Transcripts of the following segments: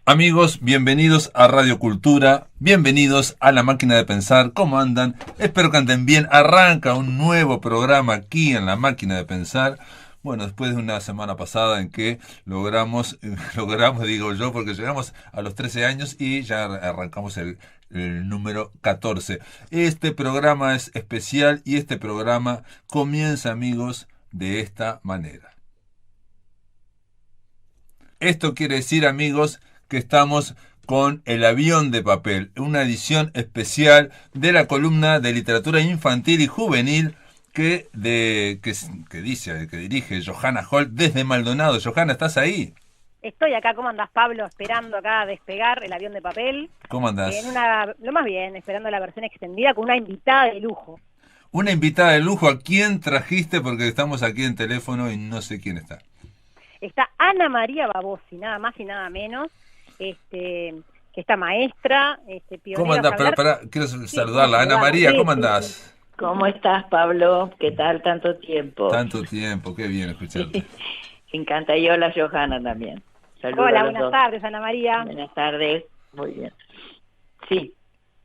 Amigos, bienvenidos a Radio Cultura, bienvenidos a La Máquina de Pensar. ¿Cómo andan? Espero que anden bien. Arranca un nuevo programa aquí en La Máquina de Pensar. Bueno, después de una semana pasada en que logramos, digo yo, porque llegamos a los 13 años y ya arrancamos el número 14. Este programa es especial y este programa comienza, amigos, de esta manera. Esto quiere decir, amigos, que estamos con El Avión de Papel, una edición especial de la columna de literatura infantil y juvenil que dirige Johanna Holt desde Maldonado. Johanna, ¿estás ahí? Estoy acá, ¿cómo andás, Pablo? Esperando acá a despegar El Avión de Papel. ¿Cómo andás? Lo más bien, esperando la versión extendida con una invitada de lujo. Una invitada de lujo. ¿A quién trajiste? Porque estamos aquí en teléfono y no sé quién está. Está Ana María Babosi, nada más y nada menos, que esta maestra, pionera. ¿Cómo andás? Quiero saludarla. Ana María, ¿cómo andás? ¿Cómo estás, Pablo? ¿Qué tal tanto tiempo? Tanto tiempo, qué bien escucharte. Encanta, y hola Johanna también. Saludos. Hola, buenas tardes, Ana María. Buenas tardes, muy bien. Sí,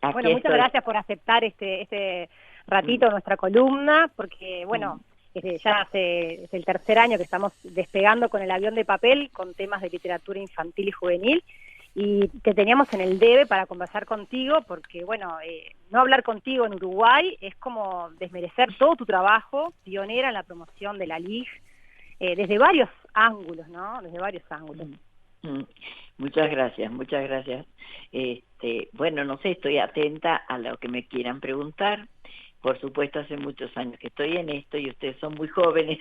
aquí bueno, muchas gracias por aceptar este ratito nuestra columna, porque, bueno, ya es el tercer año que estamos despegando con El Avión de Papel, con temas de literatura infantil y juvenil, y te teníamos en el debe para conversar contigo, porque, bueno, no hablar contigo en Uruguay es como desmerecer todo tu trabajo, pionera en la promoción de la LIG, desde varios ángulos, ¿no? Desde varios ángulos. Muchas gracias, muchas gracias. Bueno, no sé, estoy atenta a lo que me quieran preguntar. Por supuesto, hace muchos años que estoy en esto y ustedes son muy jóvenes,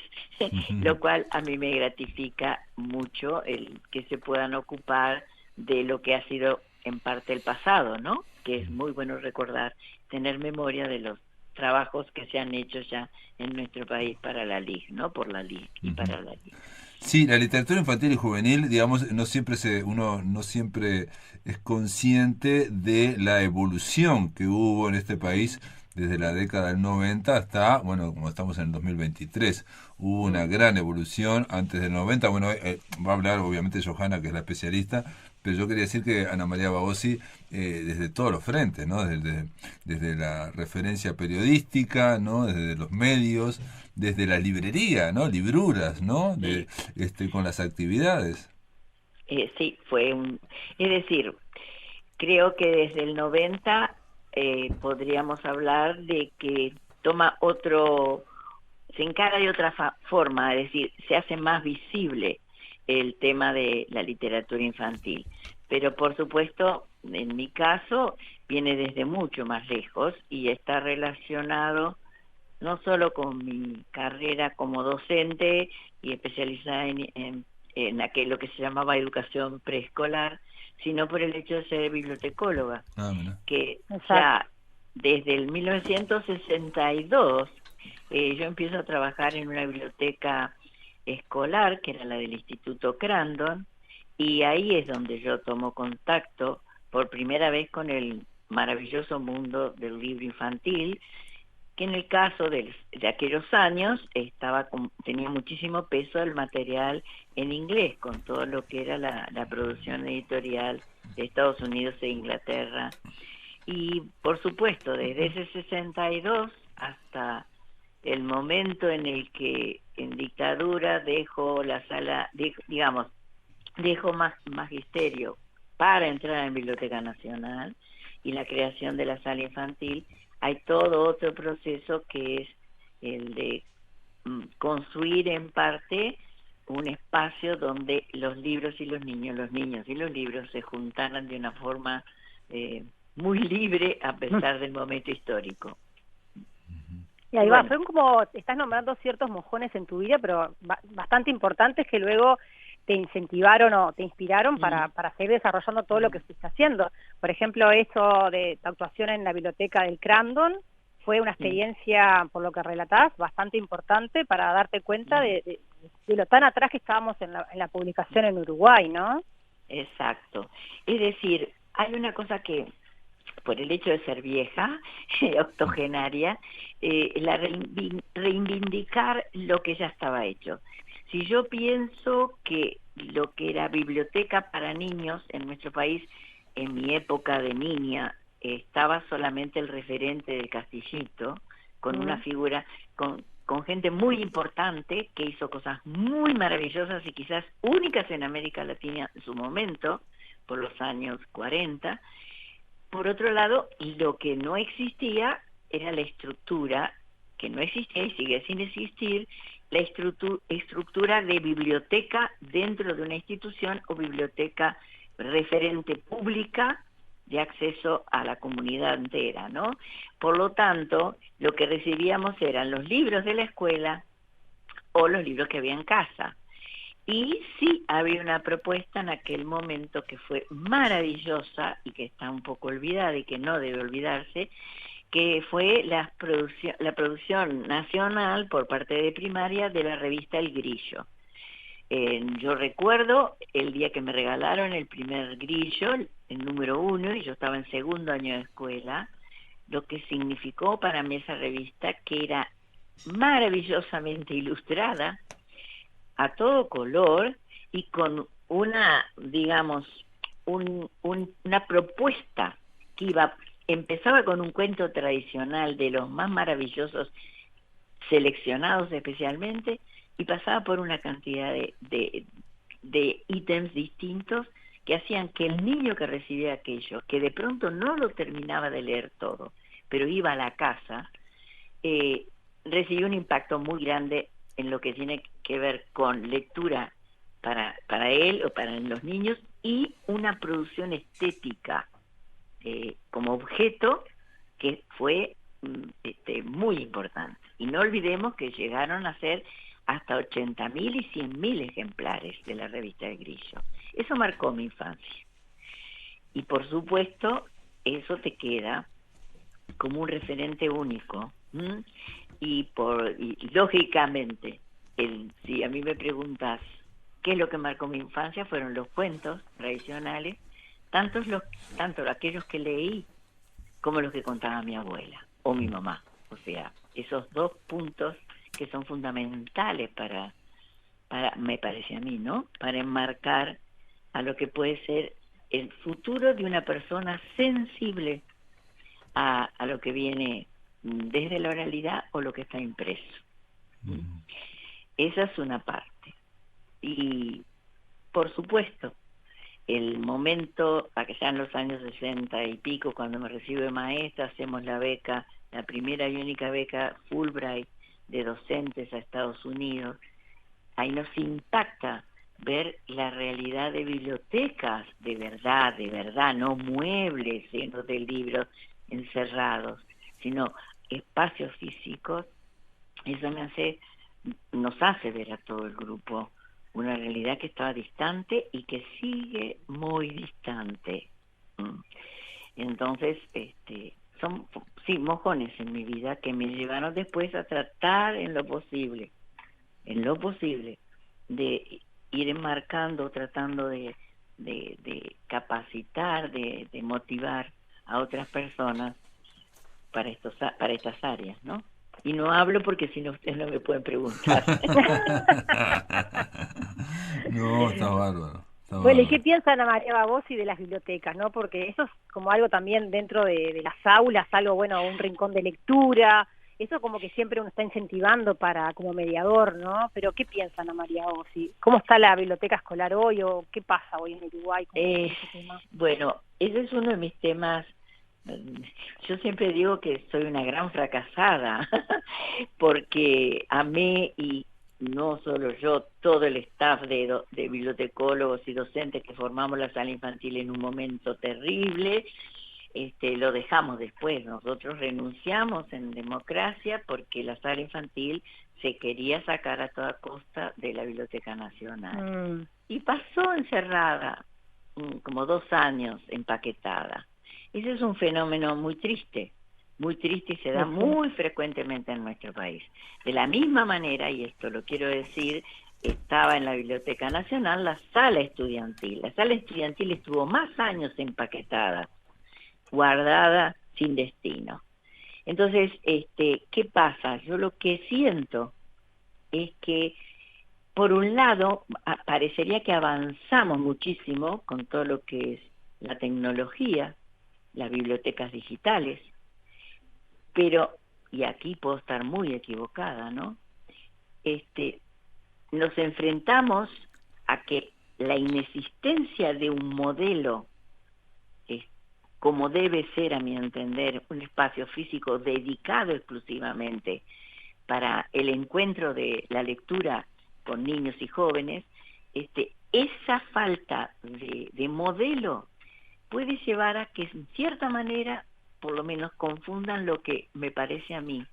lo cual a mí me gratifica mucho el que se puedan ocupar de lo que ha sido en parte el pasado, ¿no? Que es muy bueno recordar, tener memoria de los trabajos que se han hecho ya en nuestro país para la LIG, ¿no? Por la LIG y para la LIG. Sí, la literatura infantil y juvenil, digamos, uno no siempre es consciente de la evolución que hubo en este país desde la década del 90 hasta, bueno, como estamos en el 2023. Hubo una gran evolución antes del 90. Bueno, va a hablar obviamente Johanna, que es la especialista, pero yo quería decir que Ana María Babosi, desde todos los frentes, ¿no? Desde la referencia periodística, ¿no? Desde los medios, desde la librería, ¿no? Libruras, ¿no? Con las actividades. Sí, es decir, creo que desde el 90 podríamos hablar de que se encara de otra forma, es decir, se hace más visible el tema de la literatura infantil. Pero por supuesto, en mi caso, viene desde mucho más lejos y está relacionado no solo con mi carrera como docente y especializada en aquello que se llamaba educación preescolar, sino por el hecho de ser bibliotecóloga, que ya desde el 1962 yo empiezo a trabajar en una biblioteca escolar, que era la del Instituto Crandon, y ahí es donde yo tomo contacto por primera vez con el maravilloso mundo del libro infantil, que en el caso de aquellos años tenía muchísimo peso el material en inglés, con todo lo que era la producción editorial de Estados Unidos e Inglaterra. Y por supuesto, desde ese 62 hasta el momento en el que en dictadura dejo más magisterio para entrar en Biblioteca Nacional y la creación de la sala infantil, hay todo otro proceso que es el de construir en parte un espacio donde los libros y los niños y los libros se juntaran de una forma muy libre a pesar del momento histórico. Y ahí va, son como, estás nombrando ciertos mojones en tu vida, pero bastante importantes que luego te incentivaron o te inspiraron para seguir desarrollando todo lo que se está haciendo. Por ejemplo, eso de tu actuación en la biblioteca del Crandon fue una experiencia, por lo que relatás, bastante importante para darte cuenta de lo tan atrás que estábamos en la publicación en Uruguay, ¿no? Exacto. Es decir, hay una cosa que, por el hecho de ser vieja, octogenaria, reivindicar lo que ya estaba hecho. Si yo pienso que lo que era biblioteca para niños en nuestro país, en mi época de niña, estaba solamente el referente del Castillito, con una figura, con gente muy importante que hizo cosas muy maravillosas y quizás únicas en América Latina en su momento, por los años 40. Por otro lado, lo que no existía era la estructura, que no existía y sigue sin existir, la estructura de biblioteca dentro de una institución o biblioteca referente pública de acceso a la comunidad entera, ¿no? Por lo tanto, lo que recibíamos eran los libros de la escuela o los libros que había en casa. Y sí había una propuesta en aquel momento que fue maravillosa y que está un poco olvidada y que no debe olvidarse, que fue la producción nacional por parte de primaria de la revista El Grillo. Yo recuerdo el día que me regalaron el primer Grillo, el número 1, y yo estaba en segundo año de escuela, lo que significó para mí esa revista, que era maravillosamente ilustrada, a todo color, y con una, digamos, una propuesta que empezaba con un cuento tradicional de los más maravillosos, seleccionados especialmente, y pasaba por una cantidad de ítems distintos que hacían que el niño que recibía aquello, que de pronto no lo terminaba de leer todo, pero iba a la casa, recibió un impacto muy grande en lo que tiene que ver con lectura para él o para los niños, y una producción estética como objeto que fue muy importante. Y no olvidemos que llegaron a ser hasta 80.000 y 100.000 ejemplares de la revista El Grillo. Eso marcó mi infancia. Y por supuesto, eso te queda como un referente único. Y lógicamente, si a mí me preguntas qué es lo que marcó mi infancia, fueron los cuentos tradicionales, tanto aquellos que leí como los que contaba mi abuela o mi mamá. O sea, esos dos puntos que son fundamentales para me parece a mí, ¿no? Para enmarcar a lo que puede ser el futuro de una persona sensible a lo que viene desde la oralidad o lo que está impreso. Esa es una parte. Y, por supuesto, el momento, a que sean los años 60 y pico, cuando me recibo de maestra, hacemos la beca, la primera y única beca Fulbright de docentes a Estados Unidos. Ahí nos impacta ver la realidad de bibliotecas de verdad, no muebles llenos de libros encerrados, sino espacios físicos. Eso nos hace ver a todo el grupo una realidad que estaba distante y que sigue muy distante. Entonces, son mojones en mi vida que me llevaron después a tratar en lo posible, de ir enmarcando, tratando de capacitar, de motivar a otras personas para estas áreas, ¿no? Y no hablo porque si no ustedes no me pueden preguntar. No, está bárbaro. Bueno, ¿y qué piensa Ana María Babossi de las bibliotecas, no? Porque eso es como algo también dentro de las aulas, algo, bueno, un rincón de lectura, eso como que siempre uno está incentivando como mediador, ¿no? Pero ¿qué piensa Ana María Babossi? ¿Cómo está la biblioteca escolar hoy o qué pasa hoy en Uruguay con ese tema? Bueno, ese es uno de mis temas. Yo siempre digo que soy una gran fracasada porque amé, y no solo yo, todo el staff de bibliotecólogos y docentes que formamos la sala infantil en un momento terrible, lo dejamos después. Nosotros renunciamos en democracia porque la sala infantil se quería sacar a toda costa de la Biblioteca Nacional. Y pasó encerrada como 2 años empaquetada. Ese es un fenómeno muy triste y se da muy frecuentemente en nuestro país. De la misma manera, y esto lo quiero decir, estaba en la Biblioteca Nacional la sala estudiantil. La sala estudiantil estuvo más años empaquetada, guardada, sin destino. Entonces, ¿qué pasa? Yo lo que siento es que por un lado, parecería que avanzamos muchísimo con todo lo que es la tecnología, las bibliotecas digitales, pero, y aquí puedo estar muy equivocada, ¿no? Nos enfrentamos a que la inexistencia de un modelo, como debe ser, a mi entender, un espacio físico dedicado exclusivamente para el encuentro de la lectura con niños y jóvenes, esa falta de modelo puede llevar a que, en cierta manera, por lo menos confundan lo que me parece a mí,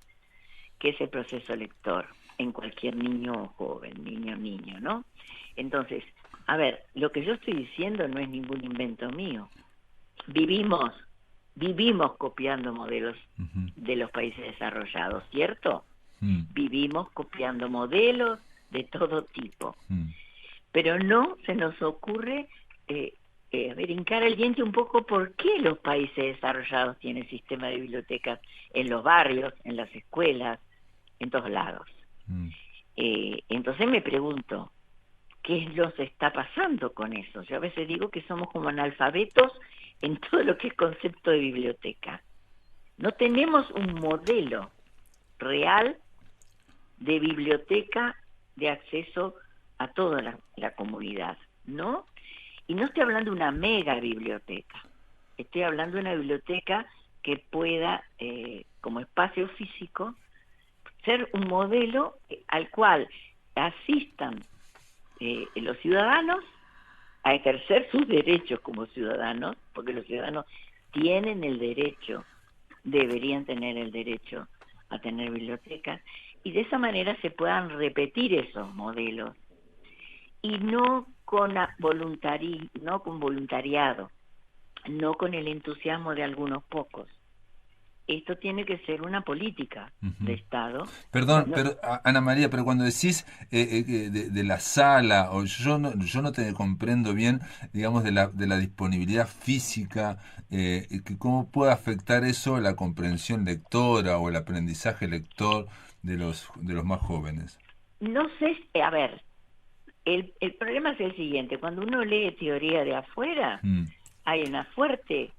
que es el proceso lector en cualquier niño o joven, niño, ¿no? Entonces, a ver, lo que yo estoy diciendo no es ningún invento mío. Vivimos copiando modelos de los países desarrollados, ¿cierto? Vivimos copiando modelos de todo tipo. Pero no se nos ocurre hincar el diente un poco por qué los países desarrollados tienen sistema de bibliotecas en los barrios, en las escuelas, en todos lados. Entonces me pregunto, ¿qué nos está pasando con eso? Yo a veces digo que somos como analfabetos en todo lo que es concepto de biblioteca. No tenemos un modelo real de biblioteca de acceso a toda la comunidad, ¿no? Y no estoy hablando de una mega biblioteca, estoy hablando de una biblioteca que pueda, como espacio físico, ser un modelo al cual asistan los ciudadanos a ejercer sus derechos como ciudadanos, porque los ciudadanos tienen el derecho, deberían tener el derecho a tener bibliotecas, y de esa manera se puedan repetir esos modelos, y no con voluntariado, no con el entusiasmo de algunos pocos. Esto tiene que ser una política de Estado. Perdón, pero Ana María, pero cuando decís de la sala, o yo no te comprendo bien, digamos, de la disponibilidad física, que cómo puede afectar eso la comprensión lectora o el aprendizaje lector de los más jóvenes. No sé, a ver, el problema es el siguiente: cuando uno lee teoría de afuera, hay una fuerte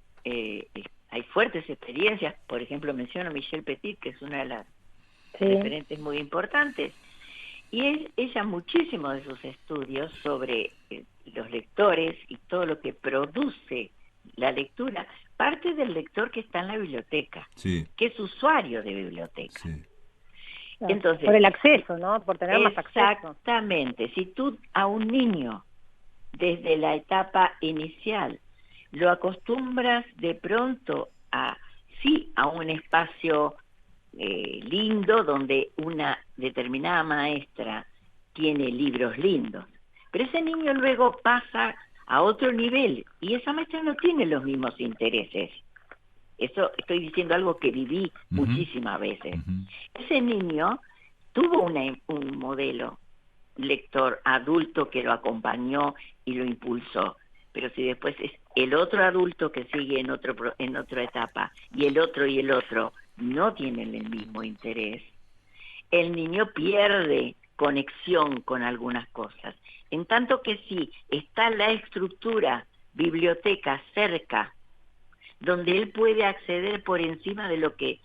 hay fuertes experiencias. Por ejemplo, menciono a Michelle Petit, que es una de las referentes muy importantes, y ella muchísimo de sus estudios sobre los lectores y todo lo que produce la lectura parte del lector que está en la biblioteca, que es usuario de biblioteca. Entonces, por el acceso, ¿no? Por tener más acceso. Exactamente. Si tú a un niño desde la etapa inicial lo acostumbras de pronto a un espacio lindo, donde una determinada maestra tiene libros lindos, pero ese niño luego pasa a otro nivel y esa maestra no tiene los mismos intereses. Eso estoy diciendo algo que viví muchísimas veces. Ese niño tuvo un modelo lector adulto que lo acompañó y lo impulsó, pero si después es el otro adulto que sigue en otra etapa y el otro no tienen el mismo interés, el niño pierde conexión con algunas cosas. En tanto que si está la estructura biblioteca cerca, donde él puede acceder por encima de lo que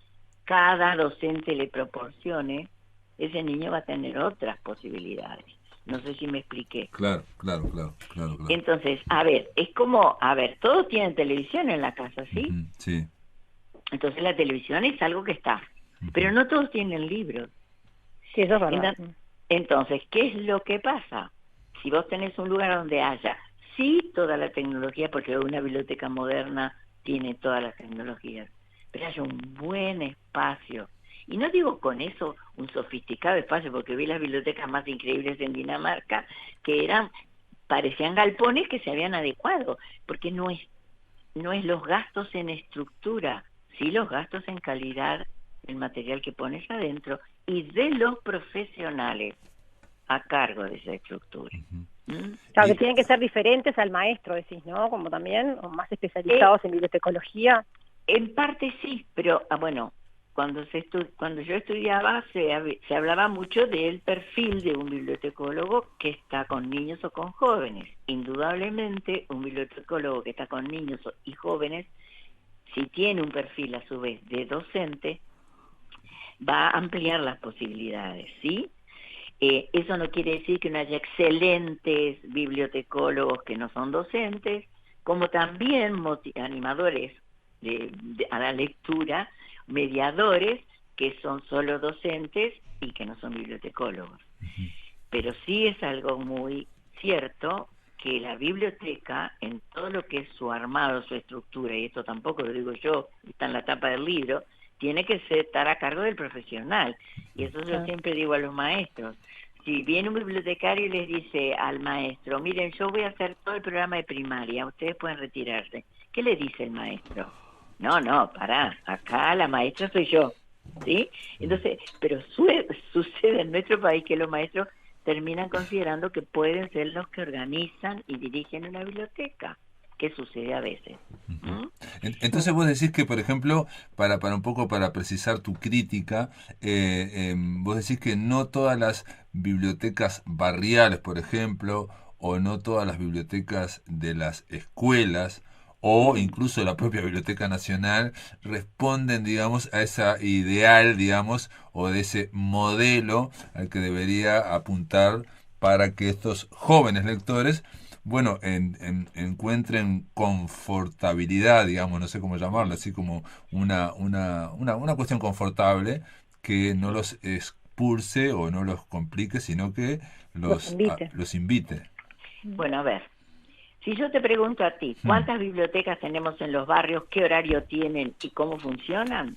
cada docente le proporcione, ese niño va a tener otras posibilidades. No sé si me expliqué. Claro. Entonces, es como, todos tienen televisión en la casa, ¿sí? Sí. Entonces la televisión es algo que está, pero no todos tienen libros. Sí, eso es verdad. Entonces, ¿qué es lo que pasa? Si vos tenés un lugar donde haya, toda la tecnología, porque una biblioteca moderna tiene todas las tecnologías, pero haya un buen espacio. Y no digo con eso un sofisticado espacio, porque vi las bibliotecas más increíbles en Dinamarca, que parecían galpones que se habían adecuado, porque no es los gastos en estructura, sí los gastos en calidad del material que pones adentro y de los profesionales a cargo de esa estructura. Claro, que tienen que ser diferentes al maestro, decís, ¿no? Como también, o más especializados en bibliotecología. En parte sí, pero cuando yo estudiaba se hablaba mucho del perfil de un bibliotecólogo que está con niños o con jóvenes. Indudablemente, un bibliotecólogo que está con niños y jóvenes, si tiene un perfil a su vez de docente, va a ampliar las posibilidades, ¿sí? Eso no quiere decir que no haya excelentes bibliotecólogos que no son docentes, como también animadores a la lectura, mediadores que son solo docentes y que no son bibliotecólogos. Pero sí es algo muy cierto que la biblioteca, en todo lo que es su armado, su estructura, y esto tampoco lo digo yo, está en la tapa del libro, tiene que estar a cargo del profesional. Y eso yo siempre digo a los maestros. Si viene un bibliotecario y les dice al maestro, miren, yo voy a hacer todo el programa de primaria, ustedes pueden retirarse. ¿Qué le dice el maestro? No, pará, acá la maestra soy yo, ¿sí? Entonces, pero sucede en nuestro país que los maestros terminan considerando que pueden ser los que organizan y dirigen una biblioteca, que sucede a veces. Entonces vos decís que, por ejemplo, para un poco para precisar tu crítica, vos decís que no todas las bibliotecas barriales, por ejemplo, o no todas las bibliotecas de las escuelas, o incluso la propia Biblioteca Nacional, responden, digamos, a esa ideal, digamos, o de ese modelo al que debería apuntar para que estos jóvenes lectores, bueno, encuentren confortabilidad, digamos, no sé cómo llamarlo, así como una cuestión confortable que no los expulse o no los complique, sino que los invite. Bueno, a ver, si yo te pregunto a ti, ¿cuántas bibliotecas tenemos en los barrios, qué horario tienen y cómo funcionan?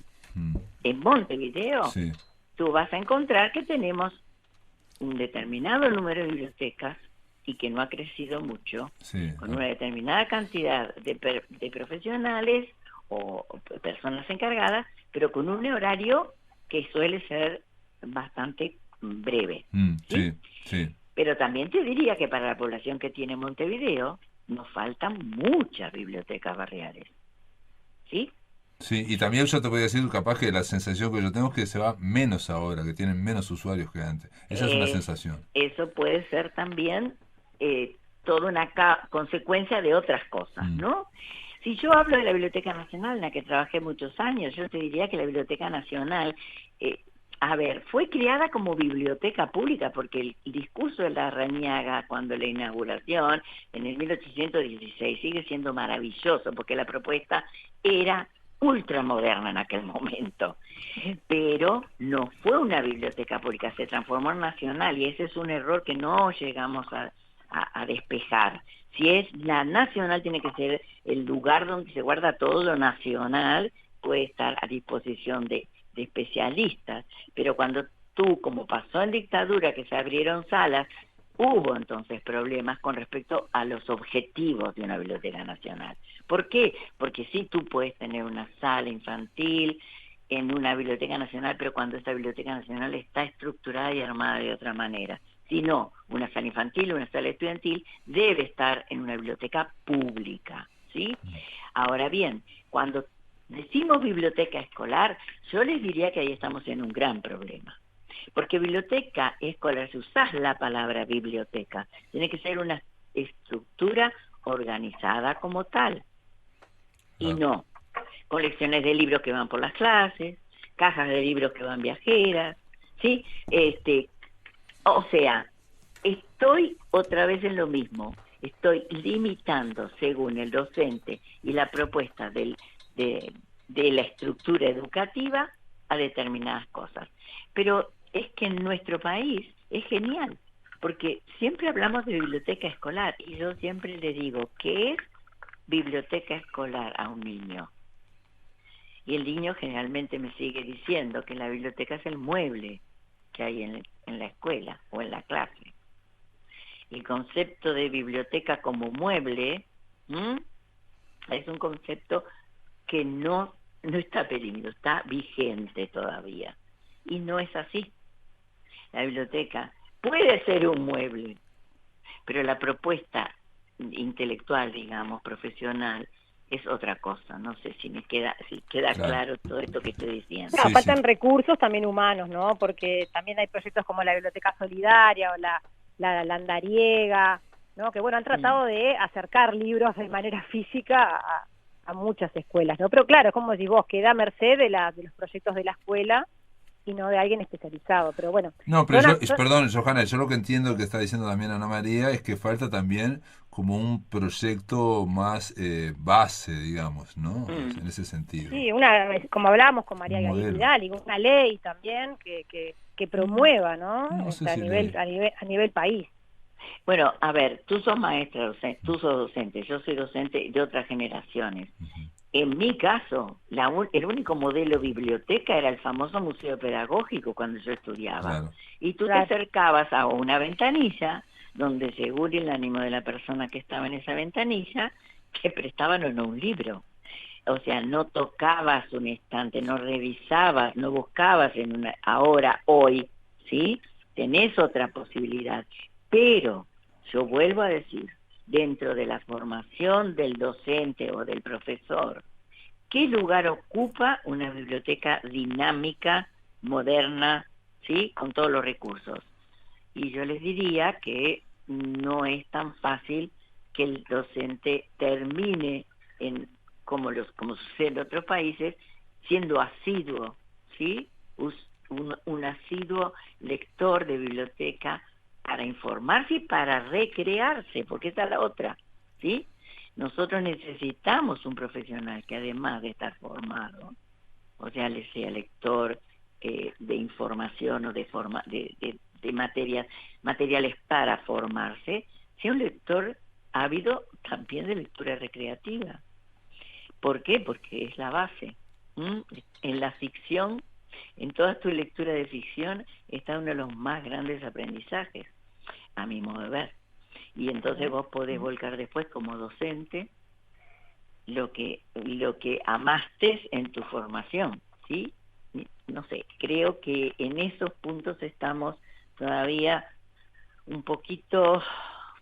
En Montevideo, sí, tú vas a encontrar que tenemos un determinado número de bibliotecas y que no ha crecido mucho, sí, con una determinada cantidad de profesionales o personas encargadas, pero con un horario que suele ser bastante breve. ¿sí? Sí. Pero también te diría que para la población que tiene Montevideo, nos faltan muchas bibliotecas barriales. ¿Sí? Sí, y también yo te voy a decir, capaz que la sensación que yo tengo es que se va menos ahora, que tienen menos usuarios que antes. Esa es una sensación. Eso puede ser también toda una consecuencia de otras cosas, ¿no? Si yo hablo de la Biblioteca Nacional, en la que trabajé muchos años, yo te diría que la Biblioteca Nacional, fue creada como biblioteca pública, porque el discurso de Larrañaga, cuando la inauguración, en el 1816, sigue siendo maravilloso, porque la propuesta era ultramoderna en aquel momento, pero no fue una biblioteca pública, se transformó en nacional, y ese es un error que no llegamos a despejar. Si es la nacional, tiene que ser el lugar donde se guarda todo lo nacional, puede estar a disposición de especialistas, pero cuando tú, como pasó en dictadura, que se abrieron salas, hubo entonces problemas con respecto a los objetivos de una biblioteca nacional. ¿Por qué? Porque sí, tú puedes tener una sala infantil en una biblioteca nacional, pero cuando esta biblioteca nacional está estructurada y armada de otra manera. Si no, una sala infantil, una sala estudiantil debe estar en una biblioteca pública, ¿sí? Ahora bien, cuando decimos biblioteca escolar, yo les diría que ahí estamos en un gran problema. Porque biblioteca escolar, si usás la palabra biblioteca, tiene que ser una estructura organizada como tal. Y no colecciones de libros que van por las clases, cajas de libros que van viajeras, ¿sí? O sea, estoy otra vez en lo mismo. Estoy limitando, según el docente y la propuesta de la estructura educativa, a determinadas cosas. Pero es que en nuestro país es genial, porque siempre hablamos de biblioteca escolar, y yo siempre le digo, ¿qué es biblioteca escolar a un niño? Y el niño generalmente me sigue diciendo que la biblioteca es el mueble que hay en la escuela o en la clase. El concepto de biblioteca como mueble es un concepto que no está perimido, está vigente todavía. Y no es así. La biblioteca puede ser un mueble, pero la propuesta intelectual, digamos, profesional, es otra cosa. No sé si si queda claro todo esto que estoy diciendo. No, faltan recursos también humanos, ¿no? Porque también hay proyectos como la Biblioteca Solidaria o la Andariega, ¿no? Que bueno, han tratado de acercar libros de manera física a muchas escuelas, ¿no? Pero claro, como decís vos, queda a merced de los proyectos de la escuela y no de alguien especializado, pero bueno. No, pero perdón, Johanna, yo lo que entiendo que está diciendo también Ana María es que falta también como un proyecto más base, digamos, ¿no? En ese sentido. Sí, como hablábamos con María Vidal, una ley también que promueva, ¿no? No o sé sea, si a nivel país. Bueno, a ver, tú sos maestra docente, tú sos docente, yo soy docente de otras generaciones. En mi caso, el único modelo biblioteca era el famoso museo pedagógico cuando yo estudiaba. Claro. Y tú te acercabas a una ventanilla donde según el ánimo de la persona que estaba en esa ventanilla, te prestaban o no un libro. O sea, no tocabas un estante, no revisabas, no buscabas hoy, ¿sí? Tenés otra posibilidad. Pero, yo vuelvo a decir, dentro de la formación del docente o del profesor, ¿qué lugar ocupa una biblioteca dinámica, moderna, ¿sí? Con todos los recursos? Y yo les diría que no es tan fácil que el docente termine como sucede en otros países, siendo asiduo, ¿sí? Un asiduo lector de biblioteca para informarse y para recrearse, porque esa es la otra, ¿sí? Nosotros necesitamos un profesional que además de estar formado, o sea, le sea lector de información o de materiales para formarse, sea un lector ávido también de lectura recreativa. ¿Por qué? Porque es la base. En la ficción, en toda tu lectura de ficción, está uno de los más grandes aprendizajes, a mi modo de ver. Y entonces vos podés volcar después como docente lo que amaste en tu formación, ¿sí? No sé, creo que en esos puntos estamos todavía un poquito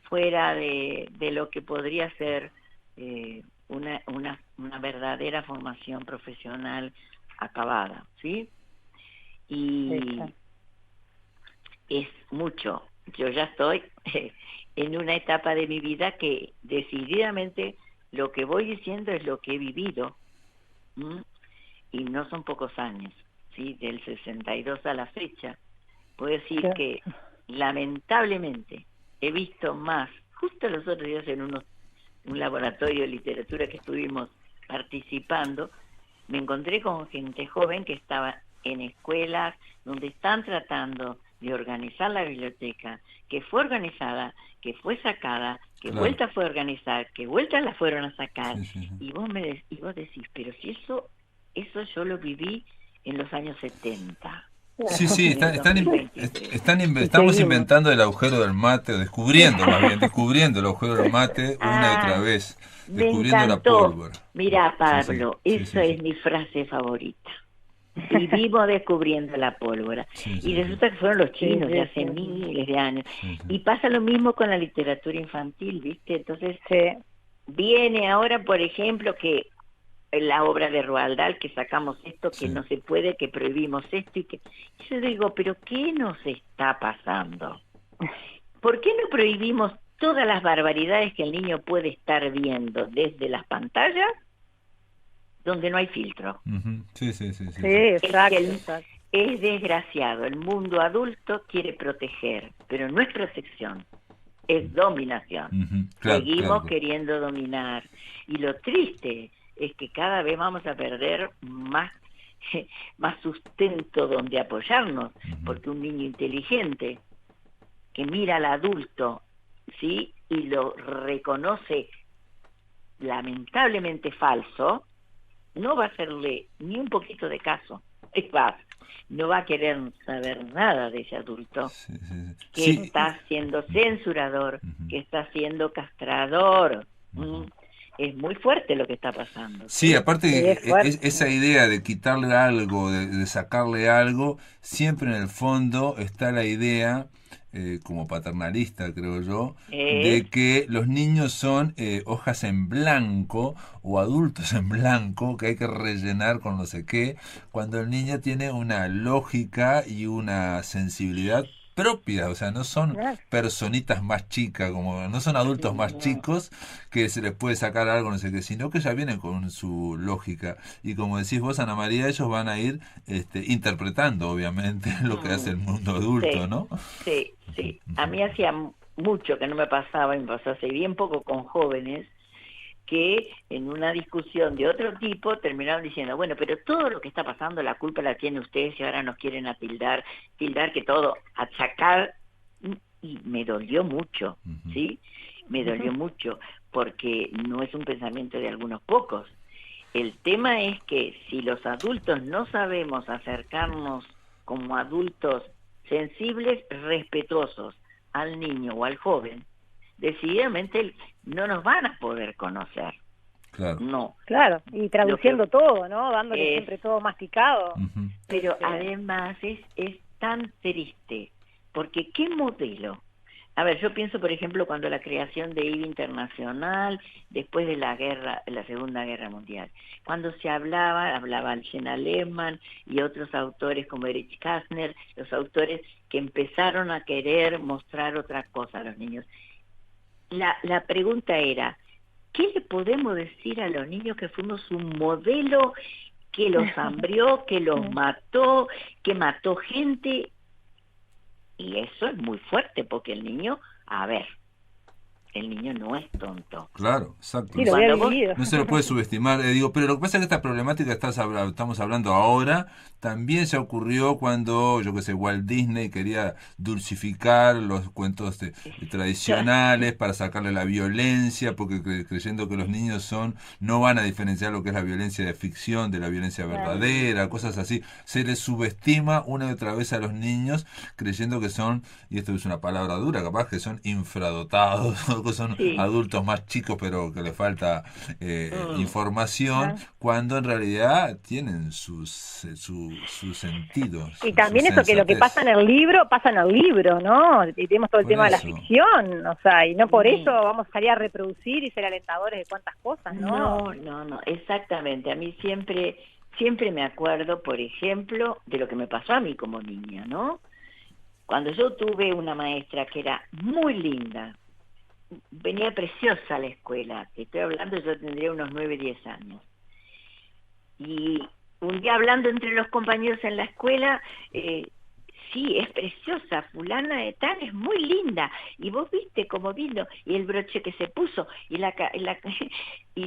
fuera de lo que podría ser una verdadera formación profesional acabada, ¿sí? Y es mucho. Yo ya estoy en una etapa de mi vida que decididamente lo que voy diciendo es lo que he vivido, y no son pocos años, ¿sí? Del 62 a la fecha. Puedo decir que lamentablemente he visto más. Justo los otros días en un laboratorio de literatura que estuvimos participando, me encontré con gente joven que estaba en escuelas donde están tratando de organizar la biblioteca, que fue organizada, que fue sacada, que vuelta fue a organizar, que vuelta la fueron a sacar, y vos decís, pero si eso yo lo viví en los años 70. Sí, estamos inventando el agujero del mate, o descubriendo el agujero del mate una y otra vez, descubriendo la pólvora. Mira, Pablo, esa es mi frase favorita. Vivimos descubriendo la pólvora. Y resulta que fueron los chinos de hace miles de años. Y pasa lo mismo con la literatura infantil, ¿viste? Entonces, viene ahora, por ejemplo, que la obra de Roald Dahl, que sacamos esto, que no se puede, que prohibimos esto, y yo digo, ¿pero qué nos está pasando? ¿Por qué no prohibimos todas las barbaridades que el niño puede estar viendo desde las pantallas, donde no hay filtro? Sí, exacto. Es desgraciado, el mundo adulto quiere proteger, pero no es protección, es dominación. Seguimos queriendo dominar, y lo triste es que cada vez vamos a perder más sustento donde apoyarnos, porque un niño inteligente que mira al adulto, ¿sí? Y lo reconoce lamentablemente falso, no va a hacerle ni un poquito de caso. Es más, no va a querer saber nada de ese adulto que está siendo censurador, que está siendo castrador. es muy fuerte lo que está pasando. Sí, aparte Sí, es fuerte. esa idea de quitarle algo, de sacarle algo, siempre en el fondo está la idea, como paternalista creo yo, Es, de que los niños son hojas en blanco o adultos en blanco que hay que rellenar con no sé qué, cuando el niño tiene una lógica y una sensibilidad propia, o sea, no son Claro. personitas más chicas, como no son adultos más no, chicos que se les puede sacar algo, no sé qué, sino que ya vienen con su lógica. Y como decís vos, Ana María, ellos van a ir interpretando, obviamente, lo que hace mm, el mundo adulto, sí, ¿no? sí, sí. A mí hacía mucho que no me pasaba, y me pasó hace bien poco con jóvenes, que en una discusión de otro tipo terminaron diciendo, bueno, pero todo lo que está pasando, la culpa la tienen ustedes y ahora nos quieren tildar que todo, achacar, y me dolió mucho, Ujú. ¿sí? Me dolió mucho, porque no es un pensamiento de algunos pocos. El tema es que si los adultos no sabemos acercarnos como adultos sensibles, respetuosos al niño o al joven, decididamente no nos van a poder conocer. Claro. No. Claro, y Lo que traduciendo todo, ¿no? Dándole es, siempre todo masticado. Ujú. pero Este, además es tan triste, porque ¿qué modelo? A ver, yo pienso, por ejemplo, cuando la creación de IVA Internacional, después de la Segunda Guerra Mundial, cuando se hablaba Alcena Lehmann y otros autores como Erich Kästner, los autores que empezaron a querer mostrar otra cosa a los niños. La pregunta era, ¿qué le podemos decir a los niños que fuimos un modelo que los hambrió, que los mató, que mató gente? Y eso es muy fuerte porque el niño, a ver, el niño no es tonto. Claro, exacto. sí, lo había Cuando vos, vivido. No se lo puede subestimar. Digo, pero lo que pasa es que esta problemática que estamos hablando ahora también se ocurrió cuando, yo que sé, Walt Disney quería dulcificar los cuentos tradicionales para sacarle la violencia, porque creyendo que los niños no van a diferenciar lo que es la violencia de ficción de la violencia Claro. verdadera, cosas así. Se les subestima una y otra vez a los niños creyendo que son, y esto es una palabra dura, capaz que son infradotados, o que son sí, adultos más chicos pero que les falta información, Claro. cuando en realidad tienen sus sentidos, Y su también eso, que lo que pasa sensatez. en el libro, pasa en el libro, ¿no? Y tenemos todo el Por tema de la eso. ficción, o sea, y no por eso mm, vamos a salir a reproducir y ser alentadores de cuántas cosas, ¿no? no, exactamente. A mí siempre me acuerdo, por ejemplo, de lo que me pasó a mí como niña, ¿no? Cuando yo tuve una maestra que era muy linda, venía preciosa a la escuela, te estoy hablando, yo tendría unos 9, 10 años. Y un día hablando entre los compañeros en la escuela, sí, es preciosa, fulana de tal, es muy linda, y vos viste cómo vino, y el broche que se puso, y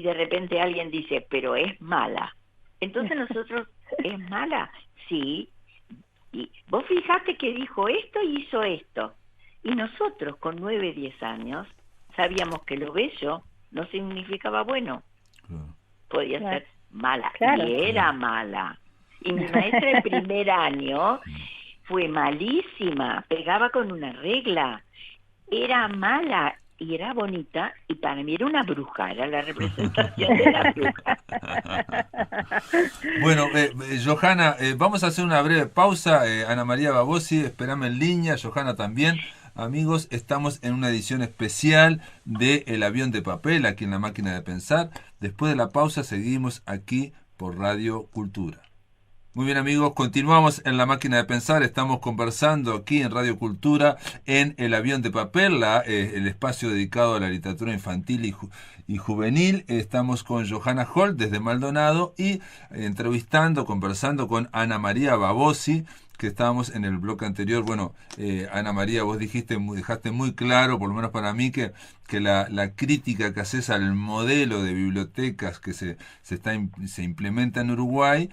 de repente alguien dice, pero es mala. Entonces nosotros, ¿es mala? Sí, y vos fijaste que dijo esto y hizo esto. Y nosotros con 9, 10 años sabíamos que lo bello no significaba bueno, Claro. podía Claro, ser mala, claro. y era mala. Y mi maestra de primer año fue malísima, pegaba con una regla, era mala y era bonita, y para mí era una bruja, era la representación de la bruja. Bueno, Johanna, vamos a hacer una breve pausa. Ana María Babosi, espérame en línea, Johanna también. Amigos, estamos en una edición especial de El avión de papel, aquí en La Máquina de Pensar. Después de la pausa seguimos aquí por Radio Cultura. Muy bien amigos, continuamos en La Máquina de Pensar, estamos conversando aquí en Radio Cultura en El avión de papel, el espacio dedicado a la literatura infantil y juvenil. Estamos con Johanna Holt desde Maldonado y entrevistando, conversando con Ana María Babosi, que estábamos en el bloque anterior. Bueno, Ana María, vos dejaste muy claro, por lo menos para mí, que la crítica que haces al modelo de bibliotecas que se implementa en Uruguay,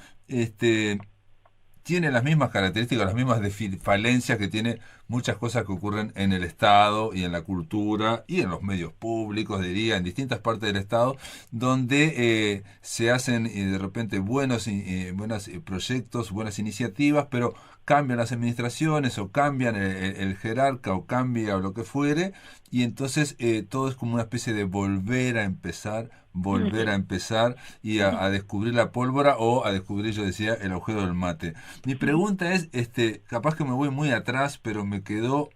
tiene las mismas características, las mismas falencias que tiene, muchas cosas que ocurren en el Estado y en la cultura y en los medios públicos, diría, en distintas partes del Estado, donde se hacen de repente buenos proyectos, buenas iniciativas, pero cambian las administraciones o cambian el jerarca o cambia o lo que fuere, y entonces todo es como una especie de volver a empezar y a descubrir la pólvora o a descubrir, yo decía, el agujero del mate. Mi pregunta es, capaz que me voy muy atrás, pero me quedó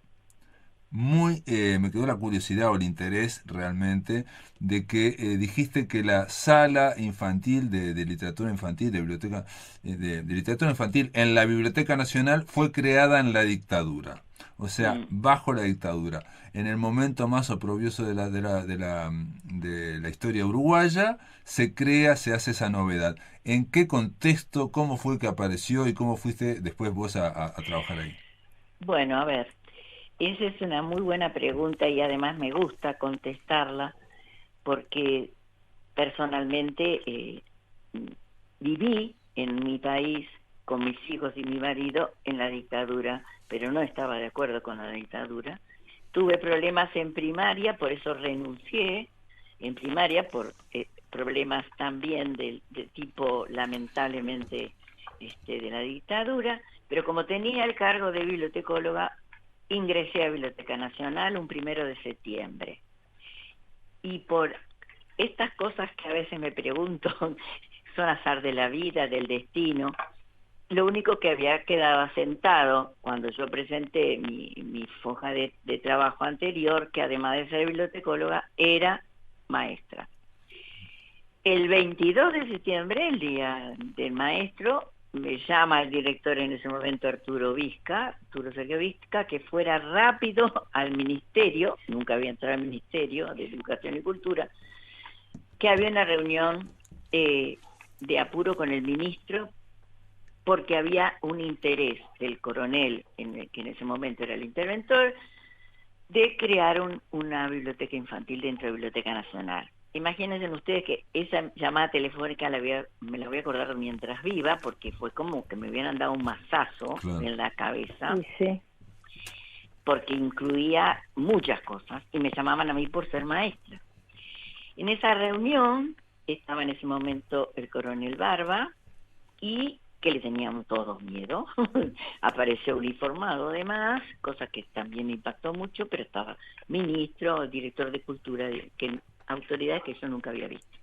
la curiosidad o el interés realmente de que dijiste que la sala infantil de literatura infantil, de biblioteca, de literatura infantil en la Biblioteca Nacional fue creada en la dictadura. O sea, bajo la dictadura, en el momento más oprobioso de la historia uruguaya, se hace esa novedad. ¿En qué contexto, cómo fue que apareció y cómo fuiste después vos a trabajar ahí? Bueno, a ver, esa es una muy buena pregunta y además me gusta contestarla porque personalmente viví en mi país con mis hijos y mi marido en la dictadura, pero no estaba de acuerdo con la dictadura. Tuve problemas en primaria, por eso renuncié en primaria por problemas también de tipo lamentablemente de la dictadura, pero como tenía el cargo de bibliotecóloga, ingresé a Biblioteca Nacional un 1 de septiembre. Y por estas cosas que a veces me pregunto, son azar de la vida, del destino, lo único que había quedado asentado cuando yo presenté mi hoja de trabajo anterior, que además de ser bibliotecóloga, era maestra. El 22 de septiembre, el día del maestro, me llama el director en ese momento, Arturo Sergio Vizca, que fuera rápido al ministerio, nunca había entrado al Ministerio de Educación y Cultura, que había una reunión de apuro con el ministro, porque había un interés del coronel, que en ese momento era el interventor, de crear una biblioteca infantil dentro de Biblioteca Nacional. Imagínense ustedes que esa llamada telefónica me la voy a acordar mientras viva, porque fue como que me hubieran dado un mazazo en la cabeza, sí. Porque incluía muchas cosas, y me llamaban a mí por ser maestra. En esa reunión estaba en ese momento el coronel Barba, y que le teníamos todos miedo. Apareció uniformado además, cosa que también me impactó mucho, pero estaba ministro, director de cultura, autoridades que yo nunca había visto.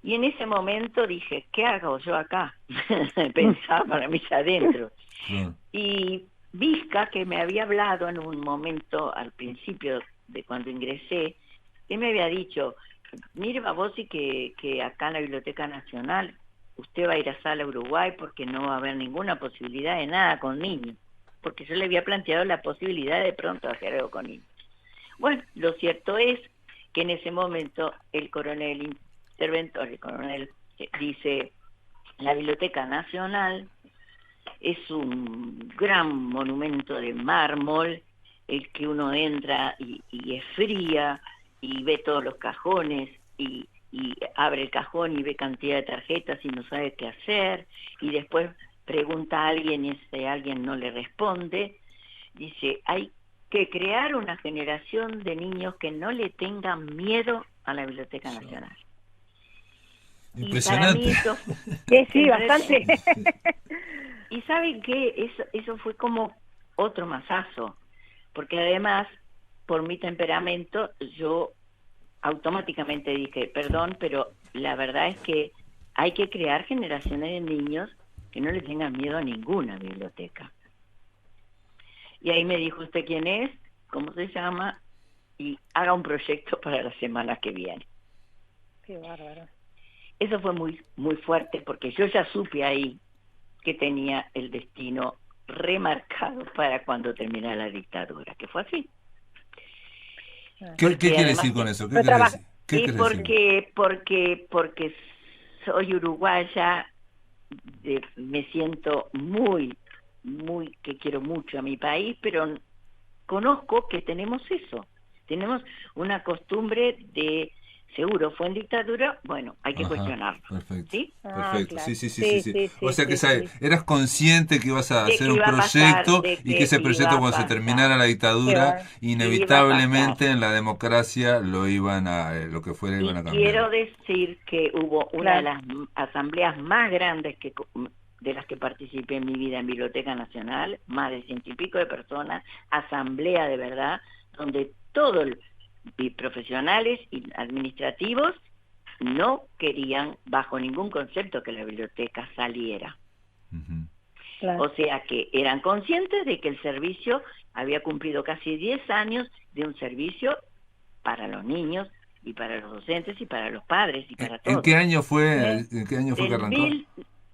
Y en ese momento dije, ¿qué hago yo acá? Pensaba para mí adentro. Y Vizca, que me había hablado en un momento al principio de cuando ingresé, él me había dicho, mire Babosi, que acá en la Biblioteca Nacional usted va a ir a Sala Uruguay porque no va a haber ninguna posibilidad de nada con niños, porque yo le había planteado la posibilidad de pronto hacer algo con niños. Bueno, lo cierto es que en ese momento el coronel dice, la Biblioteca Nacional es un gran monumento de mármol, el que uno entra y es fría y ve todos los cajones y abre el cajón y ve cantidad de tarjetas y no sabe qué hacer, y después pregunta a alguien y ese alguien no le responde. Dice, hay que crear una generación de niños que no le tengan miedo a la Biblioteca Nacional. Impresionante. Y para mí sí, bastante. Y ¿saben qué? Eso fue como otro mazazo, porque además, por mi temperamento, yo automáticamente dije, perdón, pero la verdad es que hay que crear generaciones de niños que no le tengan miedo a ninguna biblioteca. Y ahí me dijo, ¿usted quién es? ¿Cómo se llama? Y haga un proyecto para la semana que viene. Qué bárbaro. Eso fue muy, muy fuerte, porque yo ya supe ahí que tenía el destino remarcado para cuando terminara la dictadura, que fue así. ¿Qué quiere decir con eso? ¿Qué quiere decir? Y porque soy uruguaya, me siento muy, que quiero mucho a mi país, pero conozco que tenemos eso. Tenemos una costumbre de seguro fue en dictadura, bueno, hay que cuestionarlo. Perfecto. ¿Sí? Perfecto. Claro. Sí. O sea que sí. eras consciente que ibas a De hacer que un iba a pasar, proyecto de y que que ese iba proyecto a cuando se pasar, terminara la dictadura, iba a pasar. inevitablemente en la democracia lo iban a, lo que fuera iban Y a cambiar. quiero decir que hubo una de Claro. las asambleas más grandes de las que participé en mi vida en Biblioteca Nacional, más de 100 y pico de personas, asamblea de verdad, donde todos y profesionales y administrativos no querían bajo ningún concepto que la biblioteca saliera. Ujú. Claro. O sea que eran conscientes de que el servicio había cumplido casi 10 años de un servicio para los niños y para los docentes y para los padres y para ¿En todos. qué año fue, Sí. en qué año fue que arrancó?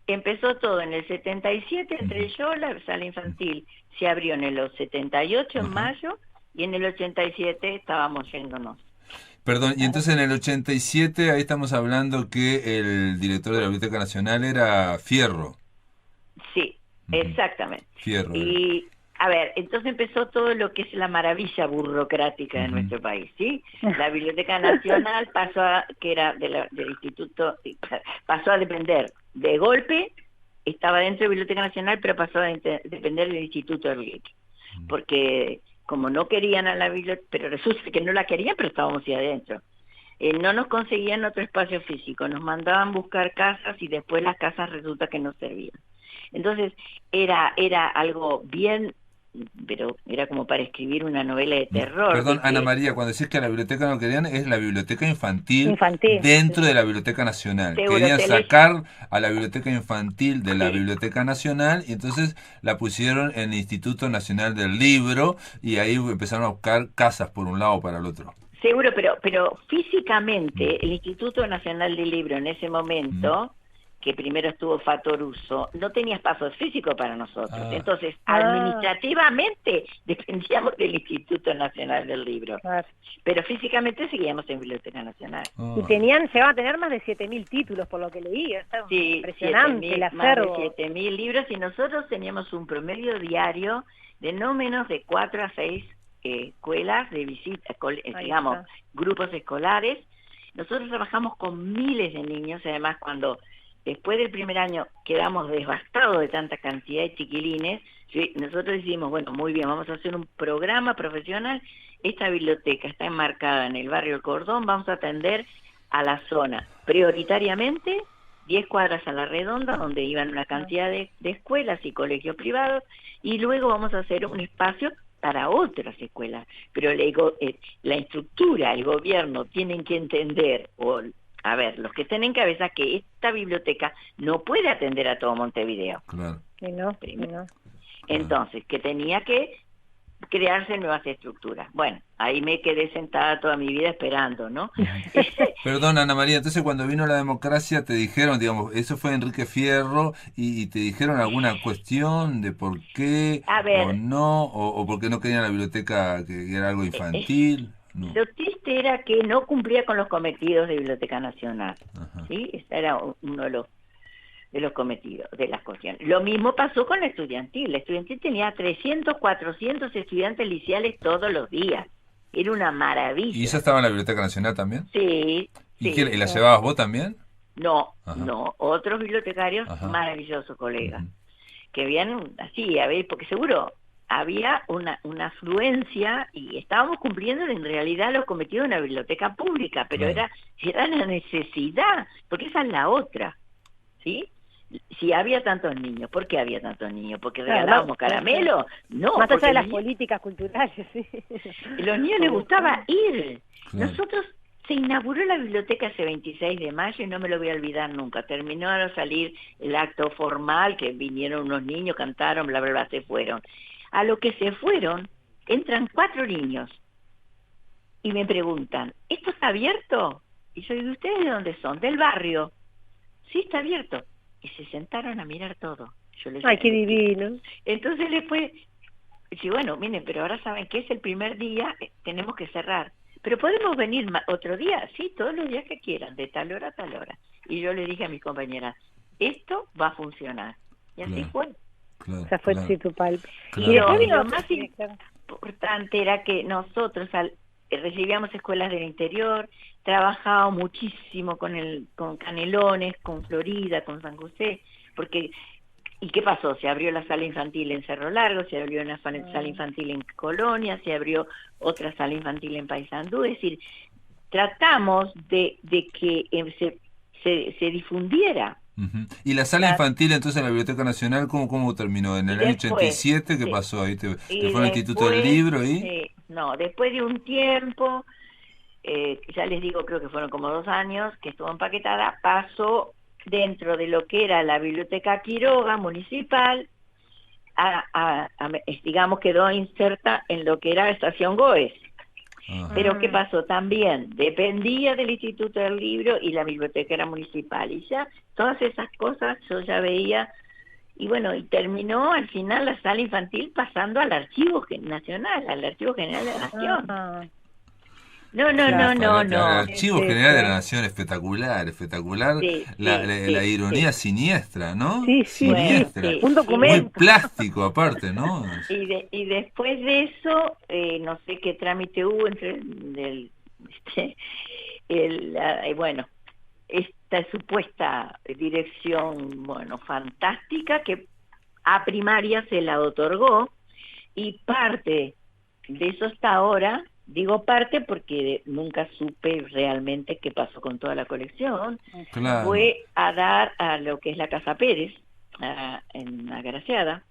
Empezó todo en el 77, entré yo, la sala infantil se abrió en el 78, en mayo, y en el 87 estábamos yéndonos. Perdón, y entonces en el 87, ahí estamos hablando que el director de la Biblioteca Nacional era Fierro. Sí, exactamente. Fierro era. Y, a ver, entonces empezó todo lo que es la maravilla burocrática de nuestro país, ¿sí? La Biblioteca Nacional pasó a, que era del instituto, pasó a depender de golpe, estaba dentro de la Biblioteca Nacional, pero pasó a depender del Instituto del Lic. Porque como no querían a la biblioteca, pero resulta que no la querían, pero estábamos ahí adentro. No nos conseguían otro espacio físico, nos mandaban buscar casas y después las casas resulta que no servían. Entonces era algo bien, pero era como para escribir una novela de terror. Perdón, de que, Ana María, cuando decís que a la biblioteca no querían, es la biblioteca infantil Infantil, dentro sí. de la Biblioteca Nacional. Seguro, Querían sacar a la biblioteca infantil de la Sí. Biblioteca Nacional y entonces la pusieron en el Instituto Nacional del Libro y ahí empezaron a buscar casas por un lado o para el otro. Seguro, pero físicamente el Instituto Nacional del Libro en ese momento, que primero estuvo Fatoruso, no tenía espacio físico para nosotros. Entonces, administrativamente dependíamos del Instituto Nacional del Libro. Claro. Pero físicamente seguíamos en Biblioteca Nacional. Y llegaban a tener más de 7.000 títulos, por lo que leí. Está Sí, impresionante el más acervo. de 7.000 libros, y nosotros teníamos un promedio diario de no menos de 4 a 6 escuelas de visita, digamos, está. grupos escolares. Nosotros trabajamos con miles de niños, además cuando después del primer año quedamos devastados de tanta cantidad de chiquilines, nosotros decimos, bueno, muy bien, vamos a hacer un programa profesional. Esta biblioteca está enmarcada en el barrio El Cordón, vamos a atender a la zona prioritariamente 10 cuadras a la redonda, donde iban una cantidad de escuelas y colegios privados, y luego vamos a hacer un espacio para otras escuelas. Pero la estructura, el gobierno tienen que entender, a ver, los que estén en cabeza, que esta biblioteca no puede atender a todo Montevideo. Claro. Y no. Entonces, que tenía que crearse nuevas estructuras. Bueno, ahí me quedé sentada toda mi vida esperando, ¿no? Perdón, Ana María, entonces cuando vino la democracia te dijeron, digamos, eso fue Enrique Fierro, y te dijeron alguna cuestión de por qué o no, o por qué no querían la biblioteca, que era algo infantil. No. Lo triste era que no cumplía con los cometidos de Biblioteca Nacional, ¿sí? Ese era uno de los cometidos, de las cuestiones. Lo mismo pasó con la estudiantil. La estudiantil tenía 300, 400 estudiantes liceales todos los días. Era una maravilla. ¿Y esa estaba en la Biblioteca Nacional también? Sí. ¿Y sí. la llevabas vos también? No, otros bibliotecarios maravillosos, colegas, que habían así, a ver, porque seguro había una afluencia y estábamos cumpliendo en realidad los cometidos de una biblioteca pública, pero era la necesidad, porque esa es la otra, ¿sí? Si había tantos niños, ¿por qué había tantos niños? ¿Porque regalábamos caramelo? No. Más allá de las políticas culturales, sí. A los niños les gustaba ir. Nosotros se inauguró la biblioteca ese 26 de mayo y no me lo voy a olvidar nunca. Terminó de salir el acto formal, que vinieron unos niños, cantaron, bla, bla, bla, se fueron. A lo que se fueron, entran 4 niños y me preguntan, ¿esto está abierto? Y yo digo, ¿ustedes de dónde son? Del barrio. Sí, está abierto. Y se sentaron a mirar todo. Yo les ¡Ay, qué divino! Entonces después, sí, bueno, miren, pero ahora saben que es el primer día, tenemos que cerrar. ¿Pero podemos venir otro día? Sí, todos los días que quieran, de tal hora a tal hora. Y yo le dije a mis compañeras, esto va a funcionar. Y así fue. O sea, fue Chitupalpi. Y lo más importante era que nosotros, recibíamos escuelas del interior, trabajaba muchísimo con Canelones, con Florida, con San José, porque ¿y qué pasó? Se abrió la sala infantil en Cerro Largo, se abrió una sala infantil en Colonia, se abrió otra sala infantil en Paysandú, es decir, tratamos de que se difundiera. Ujú. ¿Y la sala infantil entonces en la Biblioteca Nacional cómo terminó? ¿En Y el año después, 87 qué sí, pasó ahí? ¿Te y fue al Instituto del después, Libro ahí? no, después de un tiempo, ya les digo, creo que fueron como 2 años que estuvo empaquetada, pasó dentro de lo que era la Biblioteca Quiroga municipal, digamos, quedó inserta en lo que era Estación Goes. Ajá. Pero ¿qué pasó? También dependía del Instituto del Libro y la biblioteca era municipal. Y ya todas esas cosas yo ya veía. Y bueno, y terminó al final la sala infantil pasando al Archivo Nacional, al Archivo General de la Nación. Ah, No, no, Qué no, no, disparate. Ahora, el no. Archivo sí, General de la sí. Nación, espectacular, espectacular. Sí, La, sí, la, la sí, ironía sí. siniestra, ¿no? Sí, sí, sí. Bueno, Siniestra. sí. Un Muy documento. plástico aparte, ¿no? Y después de eso, no sé qué trámite hubo entre este, bueno, esta supuesta dirección, bueno, fantástica, que a primaria se la otorgó, y parte de eso hasta ahora, digo parte porque nunca supe realmente qué pasó con toda la colección, Claro. fue a dar a lo que es la Casa Pérez, en Agraciada,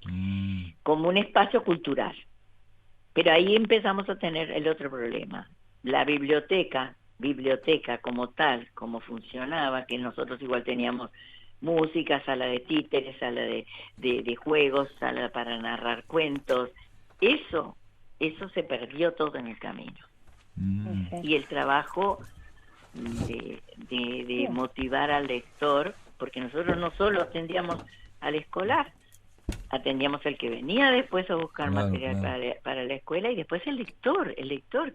Mm, como un espacio cultural. Pero ahí empezamos a tener el otro problema. La biblioteca como tal, como funcionaba, que nosotros igual teníamos música, sala de títeres, sala de juegos, sala para narrar cuentos, eso se perdió todo en el camino. mm. Sí. Y el trabajo de motivar al lector, porque nosotros no solo atendíamos al escolar, atendíamos al que venía después a buscar Claro, material claro. para la escuela, y después el lector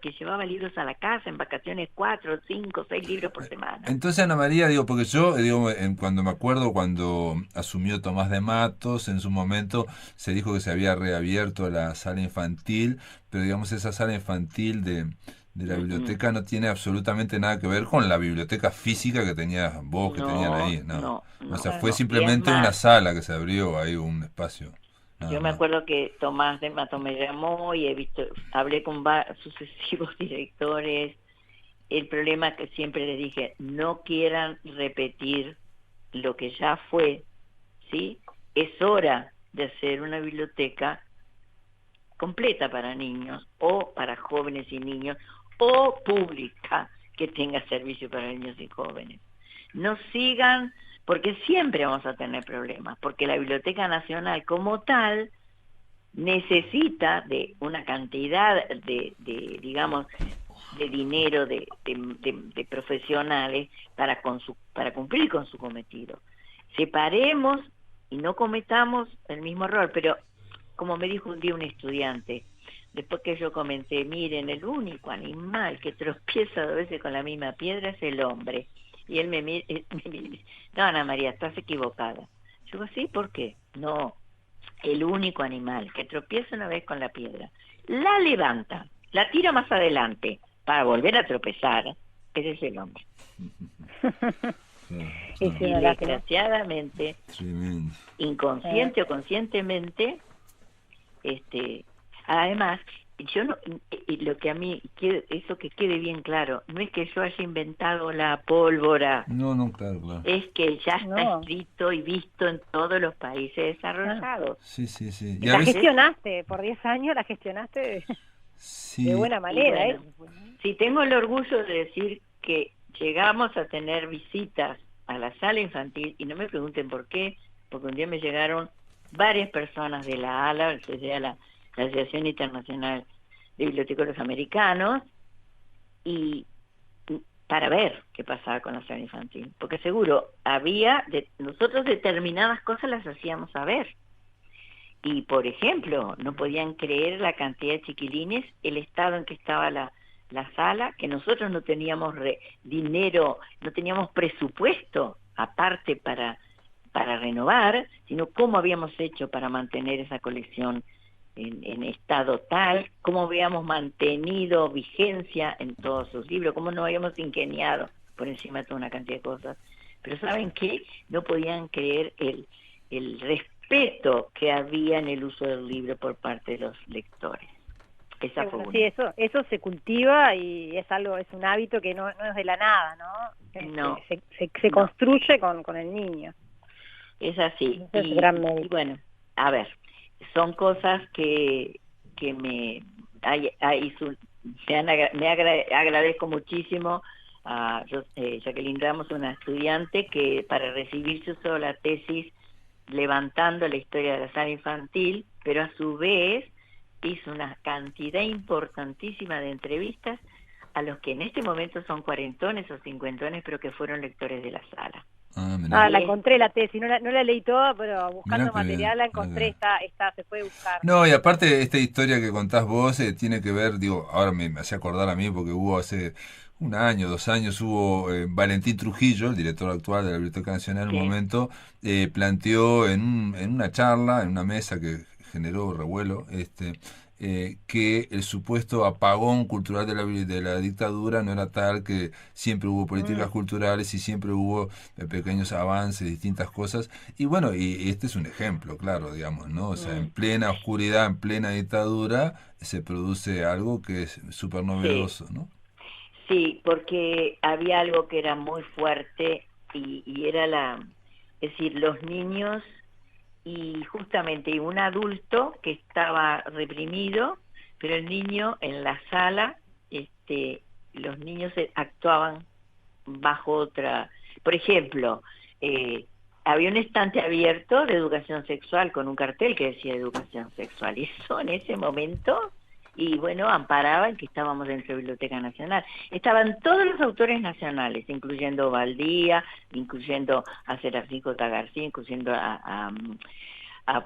que llevaba libros a la casa en vacaciones, 4, 5, 6 libros por semana. Entonces, Ana María, digo, porque yo, digo, cuando me acuerdo, cuando asumió Tomás de Matos, en su momento se dijo que se había reabierto la sala infantil, pero digamos, esa sala infantil de la biblioteca no tiene absolutamente nada que ver con la biblioteca física que tenías vos, que tenían No, ahí, ¿no? no, O no, sea, fue no. Y es simplemente una más, sala que se abrió ahí, un espacio, nada yo me más. acuerdo que Tomás de Matos me llamó y hablé con sucesivos directores. El problema que siempre les dije, no quieran repetir lo que ya fue, ¿sí? Es hora de hacer una biblioteca completa para niños o para jóvenes y niños, o pública que tenga servicio para niños y jóvenes. No sigan, porque siempre vamos a tener problemas, porque la Biblioteca Nacional como tal necesita de una cantidad digamos, de dinero de profesionales para cumplir con su cometido. Separemos y no cometamos el mismo error. Pero como me dijo un día un estudiante, después que yo comenté, miren, el único animal que tropieza 2 veces con la misma piedra es el hombre. Y él me mira, no, Ana María, estás equivocada. Yo digo, sí, ¿por qué? No, el único animal que tropieza una vez con la piedra, la levanta, la tira más adelante para volver a tropezar, ese es el hombre. Y sí, Y una lástima. desgraciadamente, Tremendo. inconsciente o conscientemente, además, yo no, y lo que a mí eso que quede bien claro, no es que yo haya inventado la pólvora, No, no, claro, claro. es que ya está No. escrito y visto en todos los países desarrollados. Sí, sí, sí. Y Y a la veces, gestionaste, por 10 años la gestionaste de sí, buena Y manera, bueno, sí, tengo el orgullo de decir que llegamos a tener visitas a la sala infantil, y no me pregunten por qué, porque un día me llegaron varias personas de la ALA, o sea, la Asociación Internacional de Bibliotecarios Americanos, y para ver qué pasaba con la sala infantil, porque seguro nosotros determinadas cosas las hacíamos saber. Y, por ejemplo, no podían creer la cantidad de chiquilines, el estado en que estaba la sala, que nosotros no teníamos dinero, no teníamos presupuesto aparte para renovar, sino cómo habíamos hecho para mantener esa colección en estado tal, cómo habíamos mantenido vigencia en todos sus libros, cómo nos habíamos ingeniado por encima de toda una cantidad de cosas. Pero ¿saben qué? No podían creer el respeto que había en el uso del libro por parte de los lectores. Esa fue una. Sí, eso se cultiva y es un hábito que no es de la nada, ¿no? No. Se construye con el niño. Es así. Es gran mérito. Y bueno, a ver, son cosas que me agradezco muchísimo a Jacqueline Ramos, una estudiante que para recibirse usó la tesis levantando la historia de la sala infantil, pero a su vez hizo una cantidad importantísima de entrevistas a los que en este momento son cuarentones o cincuentones, pero que fueron lectores de la sala. La encontré la tesis, no la leí toda, pero buscando material la encontré, se puede buscar. No, y aparte esta historia que contás vos tiene que ver, digo, ahora me hacía acordar a mí porque hubo hace 1 año, 2 años, hubo Valentín Trujillo, el director actual de la Biblioteca Nacional, en un momento planteó en una charla, en una mesa que generó revuelo, que el supuesto apagón cultural de la dictadura no era tal, que siempre hubo políticas culturales y siempre hubo pequeños avances, distintas cosas, y bueno, y este es un ejemplo, claro, digamos, ¿no? O sea, en plena oscuridad, en plena dictadura, se produce algo que es súper novedoso, ¿no? Sí, porque había algo que era muy fuerte y era es decir, los niños y justamente un adulto que estaba reprimido, pero el niño en la sala, los niños actuaban bajo otra. Por ejemplo, había un estante abierto de educación sexual con un cartel que decía educación sexual, y eso en ese momento, y bueno, amparaba en que estábamos dentro de la Biblioteca Nacional. Estaban todos los autores nacionales, incluyendo Valdía, incluyendo a Serafín J. García, incluyendo a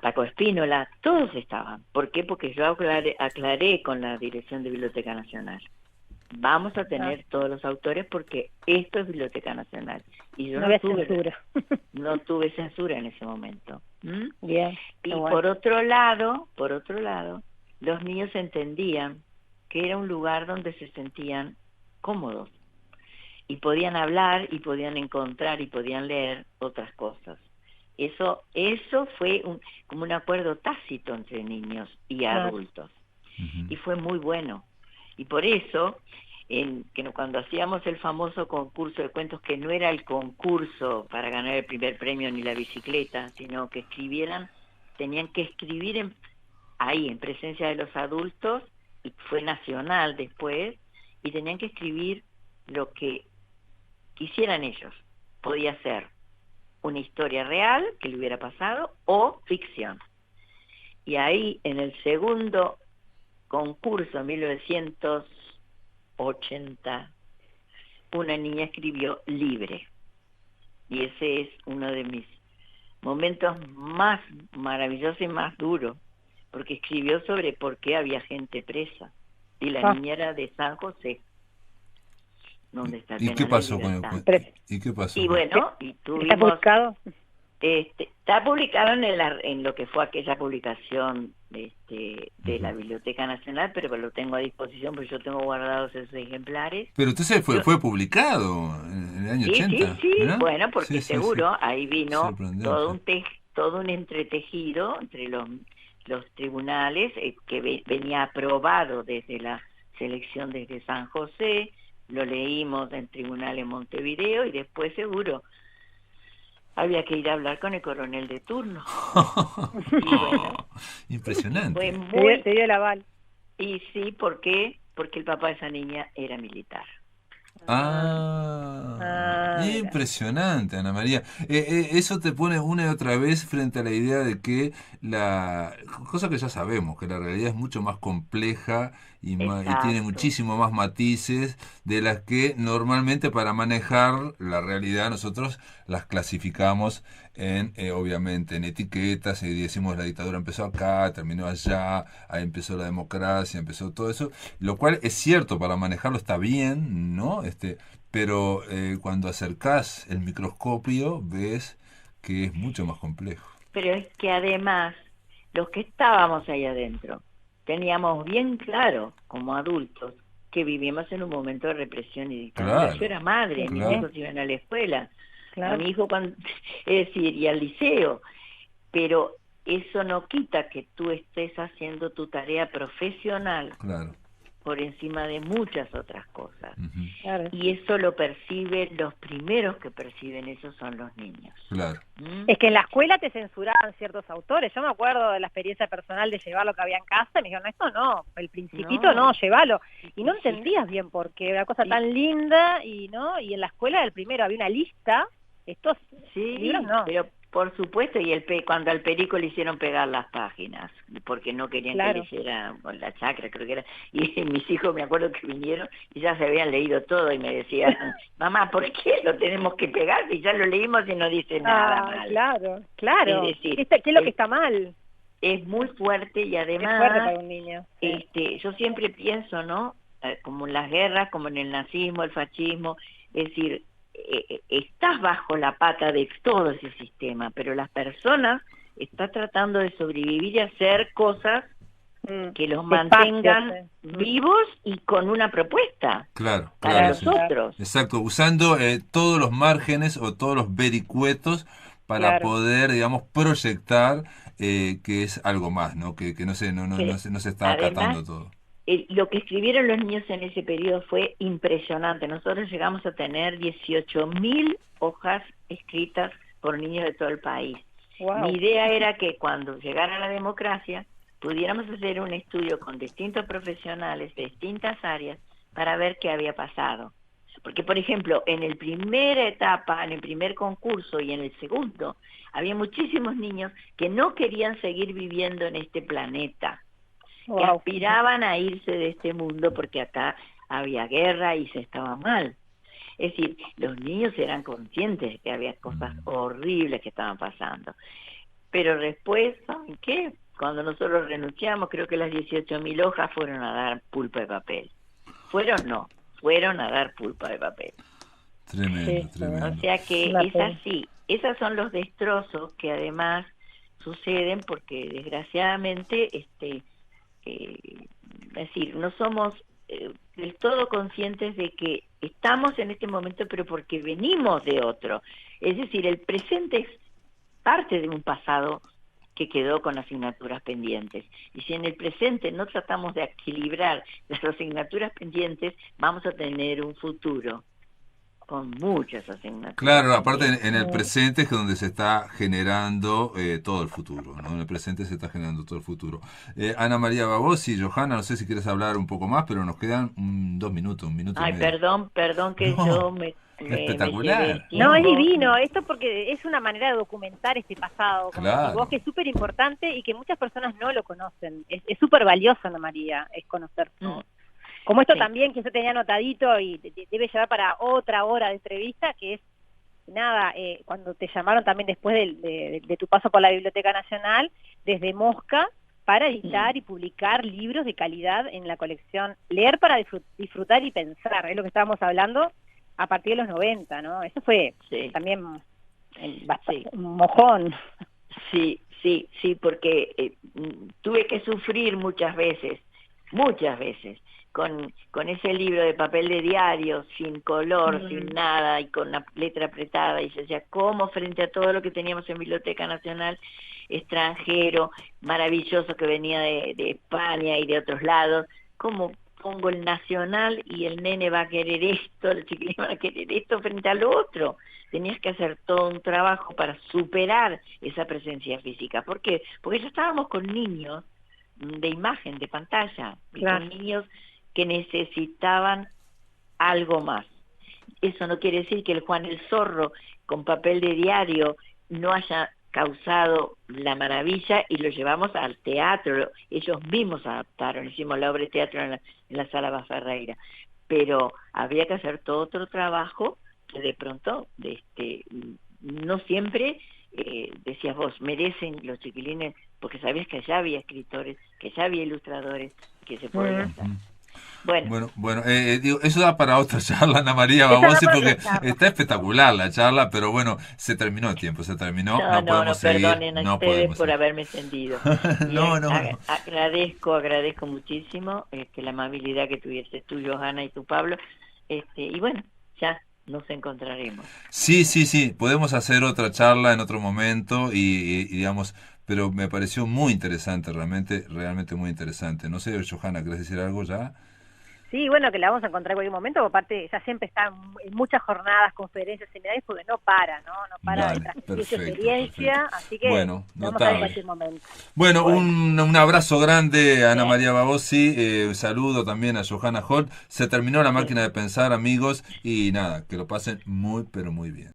Paco Espínola, todos estaban. ¿Por qué? Porque yo aclaré con la Dirección de Biblioteca Nacional. Vamos a tener todos los autores porque esto es Biblioteca Nacional. Y yo no tuve censura. No tuve censura en ese momento. Bien. Y bueno, por otro lado, los niños entendían que era un lugar donde se sentían cómodos y podían hablar y podían encontrar y podían leer otras cosas. Eso fue como un acuerdo tácito entre niños y adultos. Y fue muy bueno. Y por eso, cuando hacíamos el famoso concurso de cuentos, que no era el concurso para ganar el primer premio ni la bicicleta, sino que tenían que escribir ahí, en presencia de los adultos, y fue nacional después, y tenían que escribir lo que quisieran ellos. Podía ser una historia real que le hubiera pasado o ficción. Y ahí, en el segundo concurso, en 1980, una niña escribió Libre. Y ese es uno de mis momentos más maravillosos y más duros, porque escribió sobre por qué había gente presa. Y la niña era de San José, donde está el ¿Y qué pasó con el cuento? ¿Y qué pasó? Y bueno, y tuvimos... ¿Está publicado? Está publicado en lo que fue aquella publicación de la Biblioteca Nacional, pero lo tengo a disposición porque yo tengo guardados esos ejemplares. Pero entonces fue publicado en el año 80. Sí, ¿verdad? Bueno, porque seguro ahí vino todo un entretejido entre los tribunales que venía aprobado desde la selección desde San José, lo leímos en tribunal en Montevideo y después seguro había que ir a hablar con el coronel de turno. Y bueno, impresionante. Te dio el aval. Y sí, ¿por qué? Porque el papá de esa niña era militar. Impresionante, Ana María. Eso te pone una y otra vez frente a la idea de que cosa que ya sabemos, que la realidad es mucho más compleja y tiene muchísimo más matices de las que normalmente para manejar la realidad nosotros las clasificamos obviamente en etiquetas y decimos la dictadura empezó acá, terminó allá, ahí empezó la democracia, empezó todo eso, lo cual es cierto, para manejarlo está bien, ¿no? Pero cuando acercás el microscopio ves que es mucho más complejo. Pero es que además los que estábamos ahí adentro, teníamos bien claro, como adultos, que vivíamos en un momento de represión y dictadura. Claro, Yo era madre, claro. mis hijos iban a la escuela, Claro. a mi hijo es decir, y al liceo, pero eso no quita que tú estés haciendo tu tarea profesional Claro. por encima de muchas otras cosas. Ujú. Claro. Y eso lo perciben, los primeros que perciben eso son los niños. Claro. ¿Mm? Es que en la escuela te censuraban ciertos autores. Yo me acuerdo de la experiencia personal de llevar lo que había en casa y me dijeron, esto no, el Principito no, llévalo. Y no entendías bien por qué, era una cosa tan linda y y en la escuela del primero había una lista, estos libros no. Pero por supuesto, y cuando al Perico le hicieron pegar las páginas, porque no querían que leyera la chacra, creo que era, y mis hijos me acuerdo que vinieron y ya se habían leído todo y me decían, mamá, ¿por qué lo tenemos que pegar si ya lo leímos y no dice nada mal? Claro. Es decir, ¿Qué es lo que está mal? Es muy fuerte y además, es fuerte para un niño. Yo siempre pienso, ¿no? Como en las guerras, como en el nazismo, el fascismo, es decir, estás bajo la pata de todo ese sistema, pero las personas están tratando de sobrevivir y hacer cosas que los mantengan vivos y con una propuesta para los otros. Exacto, usando todos los márgenes o todos los vericuetos para poder, digamos, proyectar que es algo más, ¿no? Que no se está acatando todo. Lo que escribieron los niños en ese periodo fue impresionante. Nosotros llegamos a tener 18.000 hojas escritas por niños de todo el país. Wow. Mi idea era que cuando llegara la democracia pudiéramos hacer un estudio con distintos profesionales de distintas áreas para ver qué había pasado. Porque, por ejemplo, en la primera etapa, en el primer concurso y en el segundo, había muchísimos niños que no querían seguir viviendo en este planeta, que aspiraban a irse de este mundo porque acá había guerra y se estaba mal. Es decir, los niños eran conscientes de que había cosas horribles que estaban pasando. Pero después, ¿saben qué? Cuando nosotros renunciamos, creo que las 18.000 hojas fueron a dar pulpa de papel. Fueron a dar pulpa de papel. Tremendo, tremendo. O sea que es así. Esos son los destrozos que además suceden porque desgraciadamente es decir, no somos del todo conscientes de que estamos en este momento, pero porque venimos de otro. Es decir, el presente es parte de un pasado que quedó con asignaturas pendientes. Y si en el presente no tratamos de equilibrar las asignaturas pendientes, vamos a tener un futuro con muchas asignaturas. Claro, aparte en el presente es donde se está generando todo el futuro, ¿no? En el presente se está generando todo el futuro. Ana María Babossi, Johanna, no sé si quieres hablar un poco más, pero nos quedan 2 minutos, 1 minuto y medio. Perdón que yo me espectacular. No, es divino, esto porque es una manera de documentar este pasado, como Claro. decís vos, que es súper importante y que muchas personas no lo conocen. Es súper valioso, Ana María, es conocer todo. Como esto también que yo tenía anotadito y debe llevar para otra hora de entrevista, que es, cuando te llamaron también después de tu paso por la Biblioteca Nacional, desde Mosca, para editar y publicar libros de calidad en la colección Leer para disfrutar y pensar, es lo que estábamos hablando a partir de los 90, ¿no? Eso fue también un mojón. Sí, porque tuve que sufrir muchas veces, con ese libro de papel de diario, sin color, sin nada, y con la letra apretada, y yo decía, ¿cómo frente a todo lo que teníamos en Biblioteca Nacional, extranjero, maravilloso que venía de España y de otros lados, cómo pongo el nacional y el nene va a querer esto, el chiquilín va a querer esto frente al otro? Tenías que hacer todo un trabajo para superar esa presencia física. ¿Por qué? Porque ya estábamos con niños de imagen, de pantalla, y con niños que necesitaban algo más. Eso no quiere decir que el Juan el Zorro con papel de diario no haya causado la maravilla y lo llevamos al teatro. Ellos mismos adaptaron, hicimos la obra de teatro en la Sala Baferreira, pero habría que hacer todo otro trabajo que de pronto no siempre decías vos, merecen los chiquilines, porque sabías que ya había escritores, que ya había ilustradores, que se podía hacer. Bueno, Bueno, digo, eso da para otra charla, Ana María Esa da Babosi, para porque otra charla. está espectacular la charla, pero bueno, se terminó el tiempo, se terminó, no, no no, podemos no, seguir, perdonen a no ustedes podemos por seguir. haberme entendido. Y No, no, no. agradezco muchísimo la amabilidad que tuvieses tú, Johanna, y tú, Pablo. Y bueno, ya nos encontraremos. Sí, sí, sí, podemos hacer otra charla en otro momento digamos, pero me pareció muy interesante, realmente muy interesante. No sé, Johanna, ¿querés decir algo ya? Sí, bueno, que la vamos a encontrar en cualquier momento, porque aparte ella siempre está en muchas jornadas, conferencias, seminarios, porque no para, ¿no? No para de Dale, transmitir su perfecto, experiencia, perfecto. así que Bueno, la vamos a ver en notable. cualquier momento. Bueno, Bueno, un abrazo grande a Ana bien, María Babosi, saludo también a Johanna Holt. Se terminó la sí. máquina de pensar, amigos, y nada, que lo pasen muy, pero muy bien.